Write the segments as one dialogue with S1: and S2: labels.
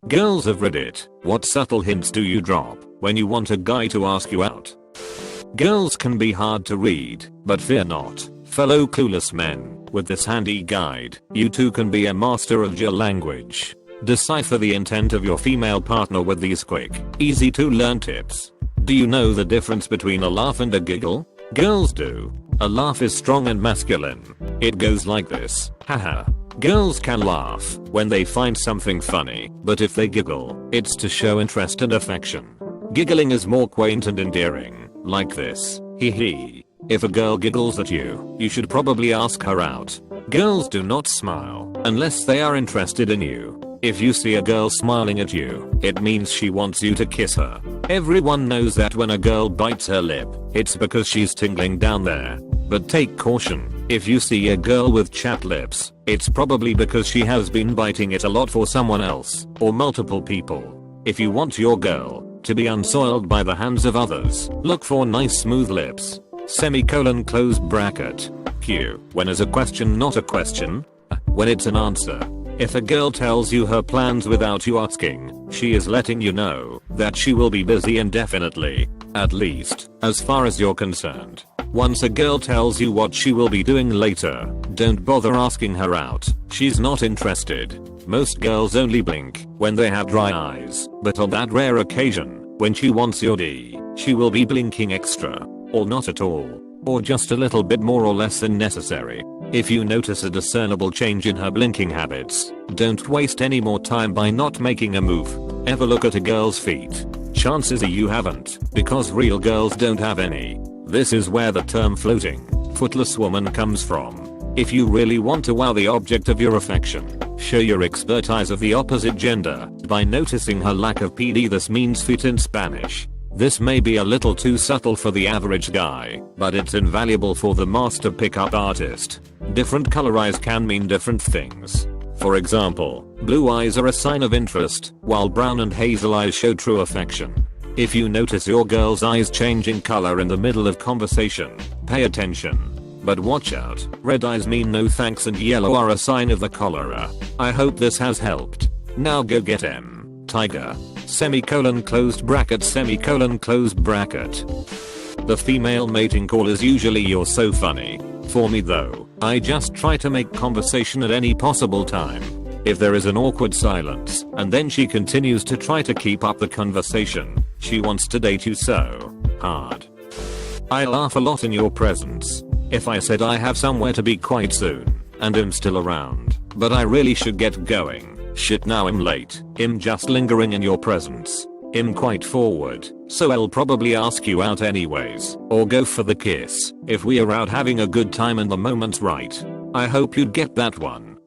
S1: Girls of Reddit, what subtle hints do you drop when you want a guy to ask you out? Girls can be hard to read, but fear not, fellow clueless men. With this handy guide, you too can be a master of your language. Decipher the intent of your female partner with these quick, easy to learn tips. Do you know the difference between a laugh and a giggle? Girls do. A laugh is strong and masculine. It goes like this, haha. Girls can laugh when they find something funny, but if they giggle, it's to show interest and affection. Giggling is more quaint and endearing, like this, hee hee. If a girl giggles at you, you should probably ask her out. Girls do not smile unless they are interested in you. If you see a girl smiling at you, it means she wants you to kiss her. Everyone knows that when a girl bites her lip, it's because she's tingling down there. But take caution, if you see a girl with chapped lips, it's probably because she has been biting it a lot for someone else, or multiple people. If you want your girl to be unsoiled by the hands of others, look for nice smooth lips. Semicolon close bracket. Q. When is a question not a question? When it's an answer. If a girl tells you her plans without you asking, she is letting you know that she will be busy indefinitely. At least, as far as you're concerned. Once a girl tells you what she will be doing later, don't bother asking her out. She's not interested. Most girls only blink when they have dry eyes, but on that rare occasion, when she wants your D, she will be blinking extra. Or not at all. Or just a little bit more or less than necessary. If you notice a discernible change in her blinking habits, don't waste any more time by not making a move. Ever look at a girl's feet? Chances are you haven't, because real girls don't have any. This is where the term floating, footless woman comes from. If you really want to wow the object of your affection, show your expertise of the opposite gender by noticing her lack of PD. This means feet in Spanish. This may be a little too subtle for the average guy, but it's invaluable for the master pickup artist. Different color eyes can mean different things. For example, blue eyes are a sign of interest, while brown and hazel eyes show true affection. If you notice your girl's eyes changing color in the middle of conversation, pay attention. But watch out, red eyes mean no thanks and yellow are a sign of the cholera. I hope this has helped. Now go get M. Tiger. Semicolon closed bracket semicolon closed bracket. The female mating call is usually "you're so funny." For me though, I just try to make conversation at any possible time. If there is an awkward silence, and then she continues to try to keep up the conversation, she wants to date you so hard. I laugh a lot in your presence. If I said I have somewhere to be quite soon, and am still around, but I really should get going. Shit, now I'm late. I'm just lingering in your presence. I'm quite forward, so I'll probably ask you out anyways, or go for the kiss, if we are out having a good time and the moment's right. I hope you'd get that one.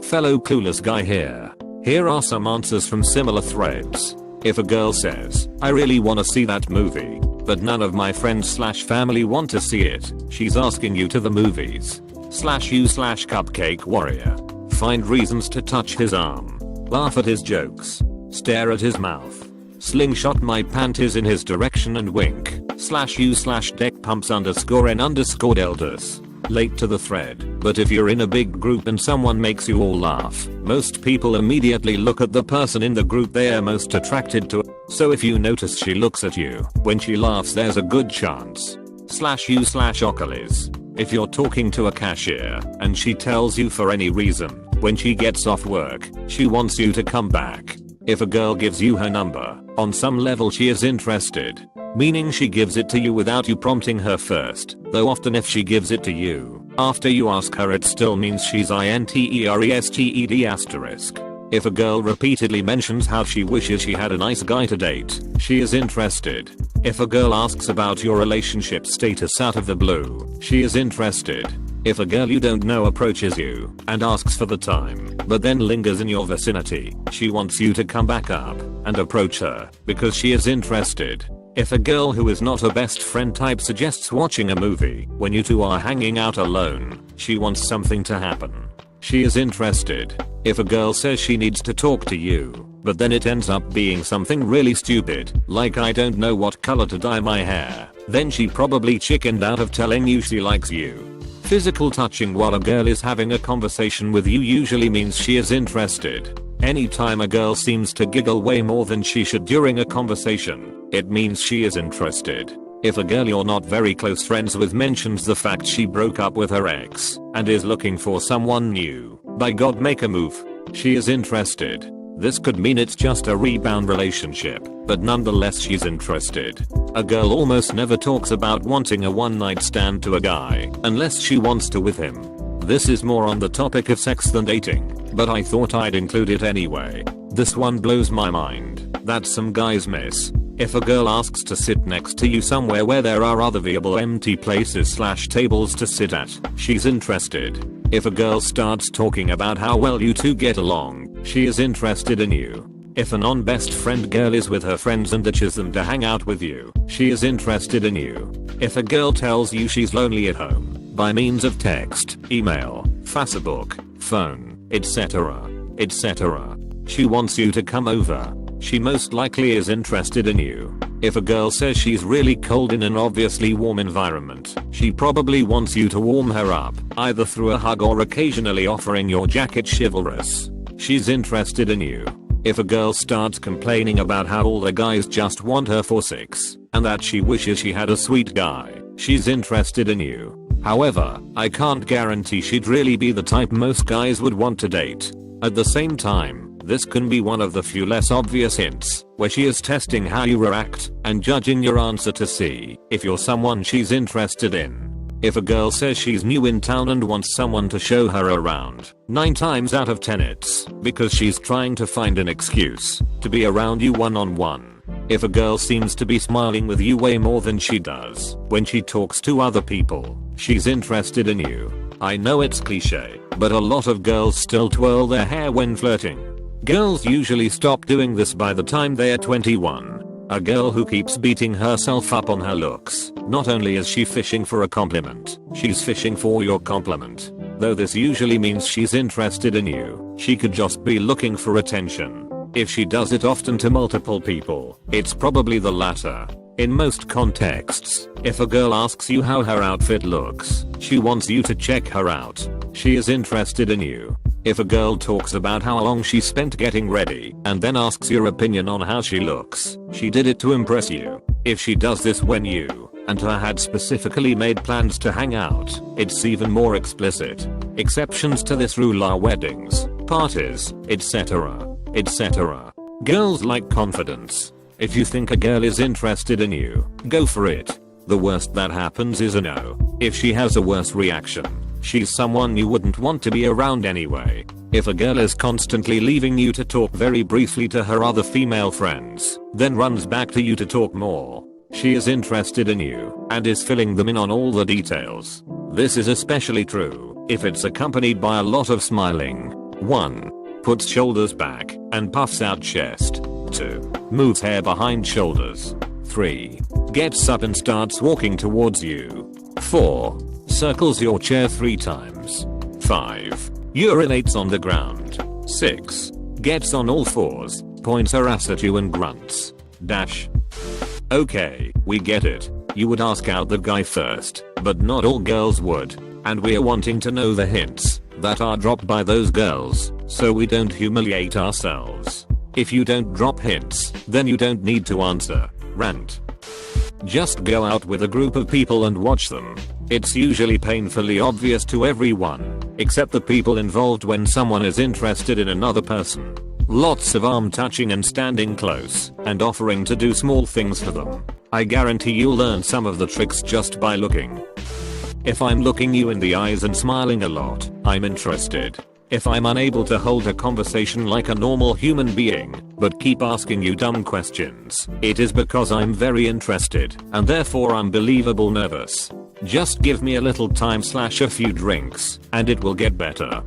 S1: Fellow clueless guy here. Here are some answers from similar threads. If a girl says, I really wanna see that movie, but none of my friends/family want to see it, she's asking you to the movies. /you/cupcake warrior. Find reasons to touch his arm. Laugh at his jokes. Stare at his mouth. Slingshot my panties in his direction and wink. /u/deckpumps_n_elders. Late to the thread, but if you're in a big group and someone makes you all laugh, most people immediately look at the person in the group they are most attracted to. So if you notice she looks at you when she laughs, there's a good chance. /u/Oculus. If you're talking to a cashier and she tells you for any reason, when she gets off work, she wants you to come back. If a girl gives you her number, on some level she is interested. Meaning she gives it to you without you prompting her first, though often if she gives it to you after you ask her, it still means she's interested. If a girl repeatedly mentions how she wishes she had a nice guy to date, she is interested. If a girl asks about your relationship status out of the blue, she is interested. If a girl you don't know approaches you and asks for the time, but then lingers in your vicinity, she wants you to come back up and approach her because she is interested. If a girl who is not a best friend type suggests watching a movie when you two are hanging out alone, she wants something to happen. She is interested. If a girl says she needs to talk to you, but then it ends up being something really stupid, like I don't know what color to dye my hair, then she probably chickened out of telling you she likes you. Physical touching while a girl is having a conversation with you usually means she is interested. Anytime a girl seems to giggle way more than she should during a conversation, it means she is interested. If a girl you're not very close friends with mentions the fact she broke up with her ex and is looking for someone new, by God make a move. She is interested. This could mean it's just a rebound relationship, but nonetheless she's interested. A girl almost never talks about wanting a one night stand to a guy unless she wants to with him. This is more on the topic of sex than dating, but I thought I'd include it anyway. This one blows my mind. That some guys miss. If a girl asks to sit next to you somewhere where there are other viable empty places/tables to sit at, she's interested. If a girl starts talking about how well you two get along, she is interested in you. If a non-best friend girl is with her friends and ditches them to hang out with you, she is interested in you. If a girl tells you she's lonely at home, by means of text, email, Facebook, phone, etc., she wants you to come over. She most likely is interested in you. If a girl says she's really cold in an obviously warm environment, she probably wants you to warm her up, either through a hug or occasionally offering your jacket chivalrous. She's interested in you. If a girl starts complaining about how all the guys just want her for sex, and that she wishes she had a sweet guy, she's interested in you. However, I can't guarantee she'd really be the type most guys would want to date. At the same time, this can be one of the few less obvious hints, where she is testing how you react and judging your answer to see if you're someone she's interested in. If a girl says she's new in town and wants someone to show her around, 9 times out of 10 it's because she's trying to find an excuse to be around you one-on-one. If a girl seems to be smiling with you way more than she does when she talks to other people, she's interested in you. I know it's cliche, but a lot of girls still twirl their hair when flirting. Girls usually stop doing this by the time they are 21. A girl who keeps beating herself up on her looks, not only is she fishing for a compliment, she's fishing for your compliment. Though this usually means she's interested in you, she could just be looking for attention. If she does it often to multiple people, it's probably the latter. In most contexts, if a girl asks you how her outfit looks, she wants you to check her out. She is interested in you. If a girl talks about how long she spent getting ready and then asks your opinion on how she looks, she did it to impress you. If she does this when you and her had specifically made plans to hang out, it's even more explicit. Exceptions to this rule are weddings, parties, etc., etc. Girls like confidence. If you think a girl is interested in you, go for it. The worst that happens is a no. If she has a worse reaction, she's someone you wouldn't want to be around anyway. If a girl is constantly leaving you to talk very briefly to her other female friends, then runs back to you to talk more, she is interested in you and is filling them in on all the details. This is especially true if it's accompanied by a lot of smiling. 1. Puts shoulders back and puffs out chest. 2. Moves hair behind shoulders. 3. Gets up and starts walking towards you. 4. Circles your chair 3 times. 5. Urinates on the ground. 6. Gets on all fours, points her ass at you and grunts. Dash. Okay, we get it. You would ask out the guy first, but not all girls would, and we're wanting to know the hints that are dropped by those girls, so we don't humiliate ourselves. If you don't drop hints, then you don't need to answer. Rant. Just go out with a group of people and watch them. It's usually painfully obvious to everyone, except the people involved when someone is interested in another person. Lots of arm touching and standing close, and offering to do small things for them. I guarantee you'll learn some of the tricks just by looking. If I'm looking you in the eyes and smiling a lot, I'm interested. If I'm unable to hold a conversation like a normal human being, but keep asking you dumb questions, it is because I'm very interested, and therefore unbelievable nervous. Just give me a little time/a few drinks, and it will get better.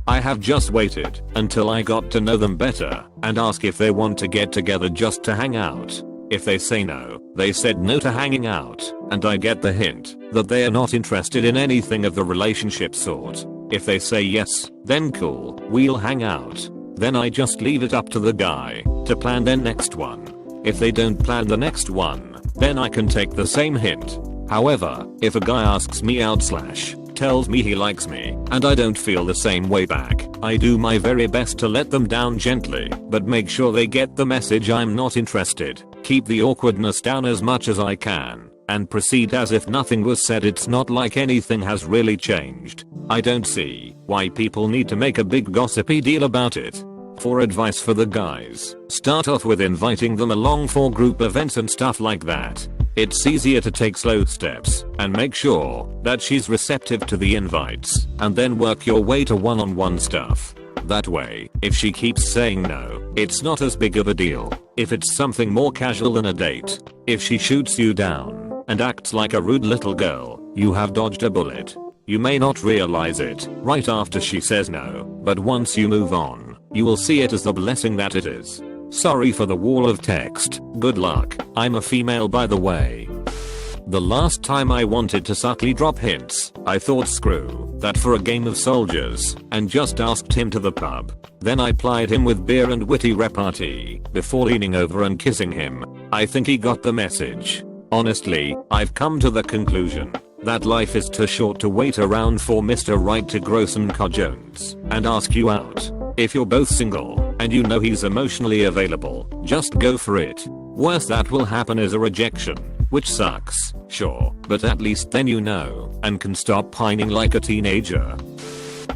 S1: I have just waited until I got to know them better, and ask if they want to get together just to hang out. If they say no, they said no to hanging out, and I get the hint that they are not interested in anything of the relationship sort. If they say yes, then cool, we'll hang out. Then I just leave it up to the guy to plan their next one. If they don't plan the next one, then I can take the same hint. However, if a guy asks me out / tells me he likes me, and I don't feel the same way back, I do my very best to let them down gently, but make sure they get the message I'm not interested, keep the awkwardness down as much as I can, and proceed as if nothing was said. It's not like anything has really changed. I don't see why people need to make a big gossipy deal about it. For advice for the guys, start off with inviting them along for group events and stuff like that. It's easier to take slow steps and make sure that she's receptive to the invites, and then work your way to one-on-one stuff. That way, if she keeps saying no, it's not as big of a deal. If it's something more casual than a date, if she shoots you down and acts like a rude little girl, you have dodged a bullet. You may not realize it right after she says no, but once you move on, you will see it as the blessing that it is. Sorry for the wall of text. Good luck. I'm a female, by the way. The last time I wanted to subtly drop hints, I thought screw that for a game of soldiers, and just asked him to the pub. Then I plied him with beer and witty repartee before leaning over and kissing him. I think he got the message. Honestly, I've come to the conclusion that life is too short to wait around for Mr. Right to grow some cojones and ask you out. If you're both single and you know he's emotionally available, just go for it. Worst that will happen is a rejection, which sucks, sure, but at least then you know and can stop pining like a teenager.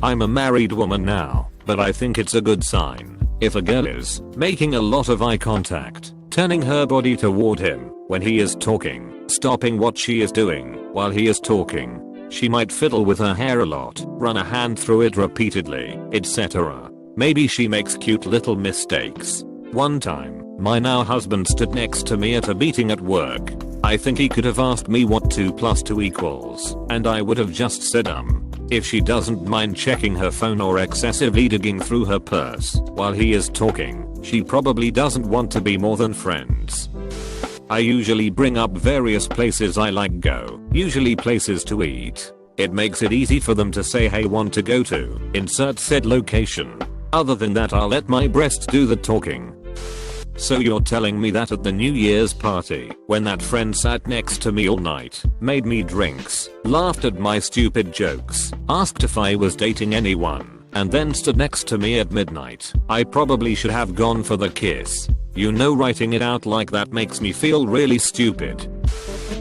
S1: I'm a married woman now, but I think it's a good sign if a girl is making a lot of eye contact, turning her body toward him when he is talking, stopping what she is doing while he is talking. She might fiddle with her hair a lot, run a hand through it repeatedly, etc. Maybe she makes cute little mistakes. One time, my now husband stood next to me at a meeting at work. I think he could have asked me what 2 + 2 equals, and I would have just said if she doesn't mind checking her phone or excessively digging through her purse while he is talking, she probably doesn't want to be more than friends. I usually bring up various places I like go, usually places to eat. It makes it easy for them to say hey, want to go to insert said location. Other than that, I'll let my breasts do the talking. So you're telling me that at the New Year's party, when that friend sat next to me all night, made me drinks, laughed at my stupid jokes, asked if I was dating anyone, and then stood next to me at midnight, I probably should have gone for the kiss? You know, writing it out like that makes me feel really stupid.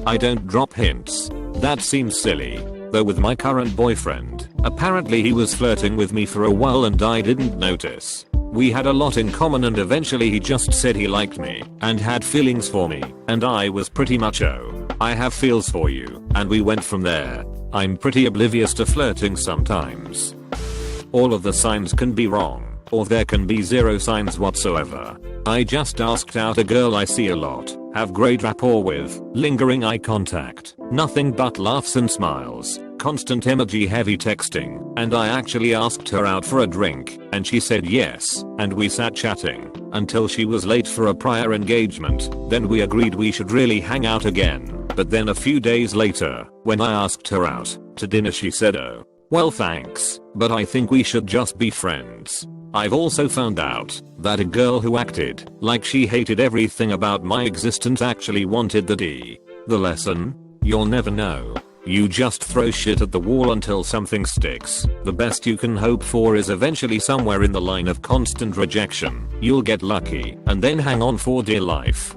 S1: I don't drop hints. That seems silly. Though with my current boyfriend, apparently he was flirting with me for a while and I didn't notice. We had a lot in common and eventually he just said he liked me and had feelings for me, and I was pretty much I have feels for you, and we went from there. I'm pretty oblivious to flirting sometimes. All of the signs can be wrong, or there can be 0 signs whatsoever. I just asked out a girl I see a lot, have great rapport with, lingering eye contact, nothing but laughs and smiles, constant emoji heavy texting, and I actually asked her out for a drink, and she said yes, and we sat chatting until she was late for a prior engagement. Then we agreed we should really hang out again, but then a few days later, when I asked her out to dinner, she said, oh, well thanks, but I think we should just be friends. I've also found out that a girl who acted like she hated everything about my existence actually wanted the D. The lesson? You'll never know. You just throw shit at the wall until something sticks. The best you can hope for is eventually somewhere in the line of constant rejection, you'll get lucky and then hang on for dear life.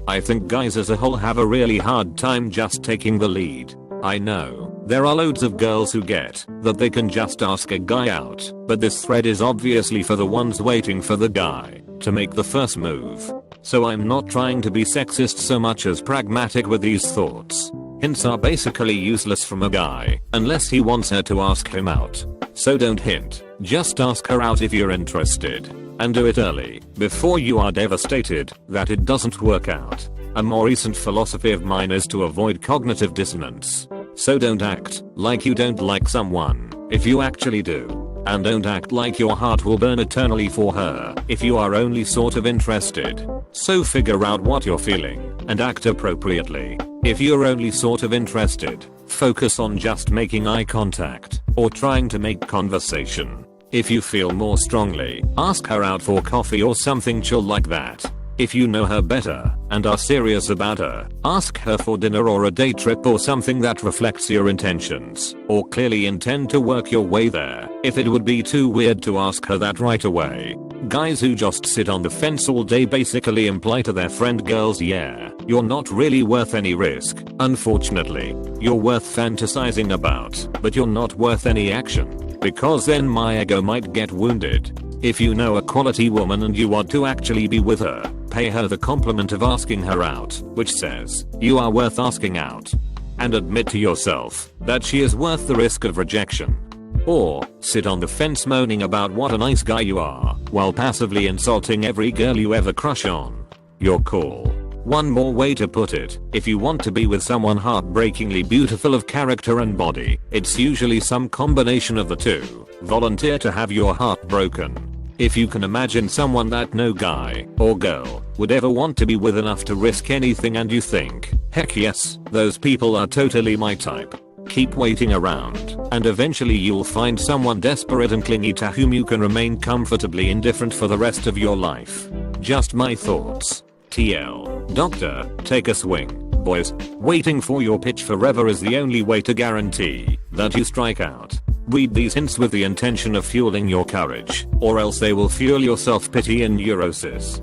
S1: I think guys as a whole have a really hard time just taking the lead. I know there are loads of girls who get that they can just ask a guy out, but this thread is obviously for the ones waiting for the guy to make the first move. So I'm not trying to be sexist so much as pragmatic with these thoughts. Hints are basically useless from a guy unless he wants her to ask him out. So don't hint, just ask her out if you're interested. And do it early, before you are devastated that it doesn't work out. A more recent philosophy of mine is to avoid cognitive dissonance. So don't act like you don't like someone if you actually do. And don't act like your heart will burn eternally for her if you are only sort of interested. So figure out what you're feeling and act appropriately. If you're only sort of interested, focus on just making eye contact or trying to make conversation. If you feel more strongly, ask her out for coffee or something chill like that. If you know her better, and are serious about her, ask her for dinner or a day trip or something that reflects your intentions, or clearly intend to work your way there. If it would be too weird to ask her that right away. Guys who just sit on the fence all day basically imply to their friend girls, yeah, you're not really worth any risk. Unfortunately, you're worth fantasizing about, but you're not worth any action, because then my ego might get wounded. If you know a quality woman and you want to actually be with her, pay her the compliment of asking her out, which says, you are worth asking out. And admit to yourself that she is worth the risk of rejection. Or, sit on the fence moaning about what a nice guy you are, while passively insulting every girl you ever crush on. Your call. One more way to put it, if you want to be with someone heartbreakingly beautiful of character and body, it's usually some combination of the two. Volunteer to have your heart broken. If you can imagine someone that no guy or girl would ever want to be with enough to risk anything and you think, heck yes, those people are totally my type. Keep waiting around, and eventually you'll find someone desperate and clingy to whom you can remain comfortably indifferent for the rest of your life. Just my thoughts. TL. Doctor, take a swing. Boys, waiting for your pitch forever is the only way to guarantee that you strike out. Read these hints with the intention of fueling your courage, or else they will fuel your self-pity and neurosis.